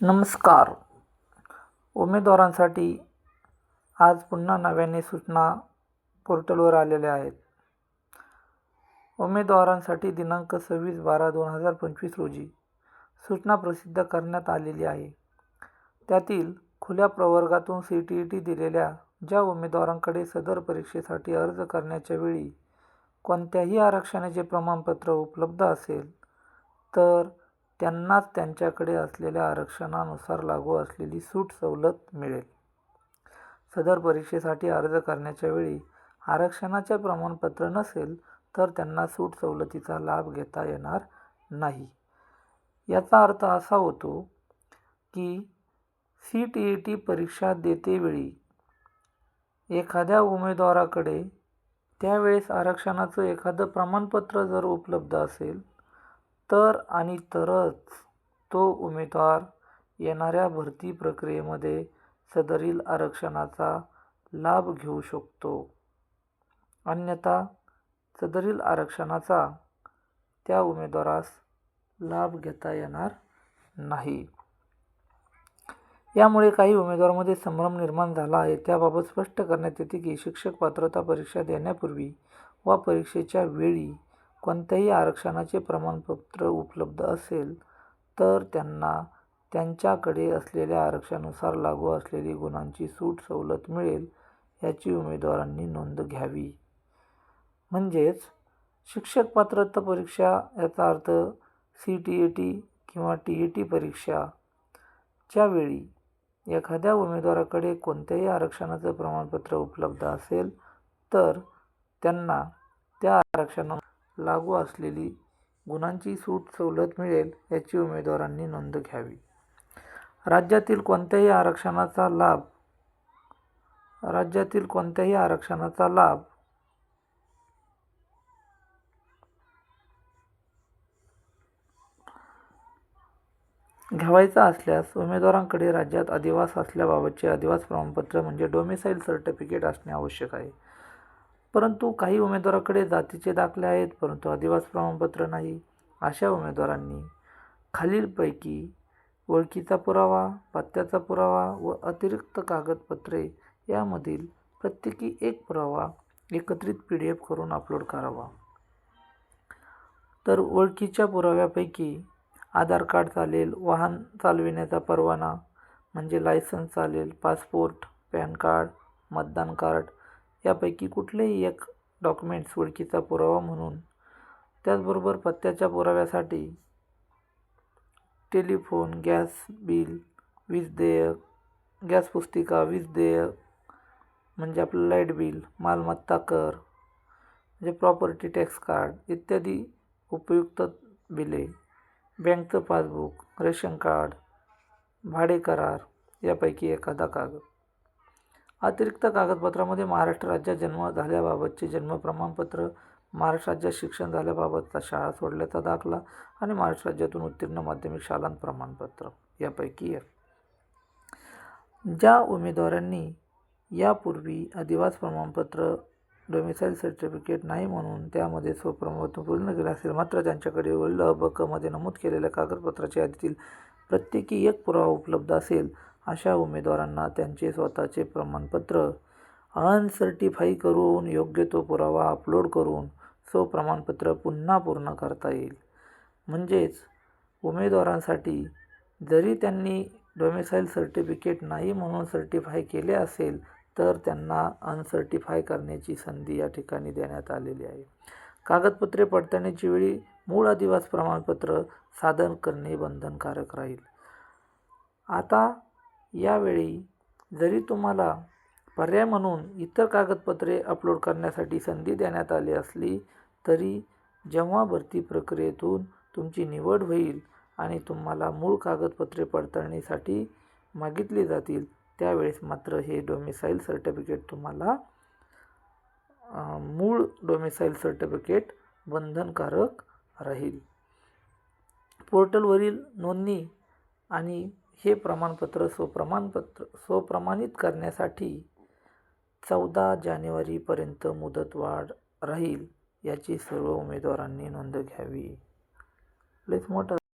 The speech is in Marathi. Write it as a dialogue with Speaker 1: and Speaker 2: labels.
Speaker 1: नमस्कार. उमेदवारांसाठी आज पुन्हा नव्याने सूचना पोर्टलवर आलेल्या आहेत. उमेदवारांसाठी दिनांक 26/12/2025 रोजी सूचना प्रसिद्ध करण्यात आलेली आहे. त्यातील खुल्या प्रवर्गातून CTET दिलेल्या ज्या उमेदवारांकडे सदर परीक्षेसाठी अर्ज करण्याच्या वेळी कोणत्याही आरक्षणाचे प्रमाणपत्र उपलब्ध असेल तर त्यांनाच त्यांच्याकडे असलेल्या आरक्षणानुसार लागू असलेली सूट सवलत मिळेल. सदर परीक्षेसाठी अर्ज करण्याच्या वेळी आरक्षणाचे प्रमाणपत्र नसेल तर त्यांना सूट सवलतीचा लाभ घेता येणार नाही. याचा अर्थ असा होतो की CTET परीक्षा देतेवेळी एखाद्या उमेदवाराकडे त्यावेळेस आरक्षणाचं एखादं प्रमाणपत्र जर उपलब्ध असेल तर आणि तरच तो उमेदवार येणाऱ्या भरती प्रक्रियेमध्ये सदरील आरक्षणाचा लाभ घेऊ शकतो. अन्यथा सदरील आरक्षणाचा त्या उमेदवारास लाभ घेता येणार नाही. यामुळे काही उमेदवारांमध्ये संभ्रम निर्माण झाला आहे. त्याबाबत स्पष्ट करण्यात येते की शिक्षक पात्रता परीक्षा देण्यापूर्वी व परीक्षेच्या वेळी कोणत्याही आरक्षणाचे प्रमाणपत्र उपलब्ध असेल तर त्यांना त्यांच्याकडे असलेल्या आरक्षणानुसार लागू असलेली गुणांची सूट सवलत मिळेल याची उमेदवारांनी नोंद घ्यावी. म्हणजेच शिक्षक पात्रता परीक्षा याचा अर्थ CTET किंवा TET परीक्षाच्या वेळी एखाद्या उमेदवाराकडे कोणत्याही आरक्षणाचं प्रमाणपत्र उपलब्ध असेल तर त्यांना त्या आरक्षणानुसार लागू असलेली गुणांची सूट सवलत मिळेल याची उमेदवारांनी नोंद घ्यावी. राज्यातील कोणत्याही आरक्षणाचा लाभ घ्यावायचा असल्यास उमेदवारांकडे राज्यात अधिवास असल्याबाबतचे अधिवास प्रमाणपत्र म्हणजे डोमिसाईल सर्टिफिकेट असणे आवश्यक आहे. परंतु काही उमेदवारांकडे जातीचे दाखले आहेत परंतु अधिवास प्रमाणपत्र नाही. अशा उमेदवारांनी खालीलपैकी ओळखीचा पुरावा, पत्त्याचा पुरावा व अतिरिक्त कागदपत्रे यामधील प्रत्येकी एक पुरावा एकत्रित PDF करून अपलोड करावा. तर ओळखीच्या पुराव्यापैकी आधार कार्ड चालेल, वाहन चालविण्याचा परवाना म्हणजे लायसन्स चालेल, पासपोर्ट, पॅन कार्ड, मतदान कार्ड यापैकी कुठलेही एक डॉक्युमेंट्स ओळखीचा पुरावा म्हणून. त्याचबरोबर पत्त्याच्या पुराव्यासाठी टेलिफोन, गॅस बिल, वीज देयक, गॅस पुस्तिका, वीज देयक म्हणजे आपलं लाईट बिल, मालमत्ता कर म्हणजे प्रॉपर्टी टॅक्स कार्ड इत्यादी उपयुक्त बिले, बँकचं पासबुक, रेशन कार्ड, भाडे करार यापैकी एखादा कागद. अतिरिक्त कागदपत्रामध्ये महाराष्ट्र राज्यात जन्म झाल्याबाबतचे जन्म प्रमाणपत्र, महाराष्ट्र राज्यात शिक्षण झाल्याबाबतचा शाळा सोडल्याचा दाखला आणि महाराष्ट्र राज्यातून उत्तीर्ण माध्यमिक शालांत प्रमाणपत्र यापैकी एक. ज्या उमेदवारांनी यापूर्वी अधिवास प्रमाणपत्र डोमिसाईल सर्टिफिकेट नाही म्हणून त्यामध्ये स्वप्रमाणपत्र पूर्ण केले असेल मात्र त्यांच्याकडे वरील अ, ब, क मध्ये नमूद केलेल्या कागदपत्राच्या यादीतील प्रत्येकी एक पुरावा उपलब्ध असेल अशा उमेदवारांना त्यांचे स्वतःचे प्रमाणपत्र अनसर्टिफाई करून योग्य तो पुरावा अपलोड करून स्वप्रमाणपत्र पुन्हा पूर्ण करता येईल. म्हणजेच उमेदवारांसाठी जरी त्यांनी डोमिसाईल सर्टिफिकेट नाही म्हणून सर्टिफाय केले असेल तर त्यांना अनसर्टिफाय करण्याची संधी या ठिकाणी देण्यात आलेली आहे. कागदपत्रे पडताळणीच्या वेळी मूळ अधिवास प्रमाणपत्र सादर करणे बंधनकारक राहील. आता यावेळी जरी तुम्हाला पर्याय म्हणून इतर कागदपत्रे अपलोड करण्यासाठी संधी देण्यात आली असली तरी जेव्हा भरती प्रक्रियेतून तुमची निवड होईल आणि तुम्हाला मूळ कागदपत्रे पडताळणीसाठी मागितली जातील त्यावेळेस मात्र हे डोमिसाईल सर्टिफिकेट तुम्हाला मूळ डोमिसाईल सर्टिफिकेट बंधनकारक राहील. पोर्टलवरील नोंदणी आणि हे प्रमाणपत्र स्वप्रमाणित करण्यासाठी 14 जानेवारीपर्यंत मुदतवाढ राहील याची सर्व उमेदवारांनी नोंद घ्यावी. लयच मोठा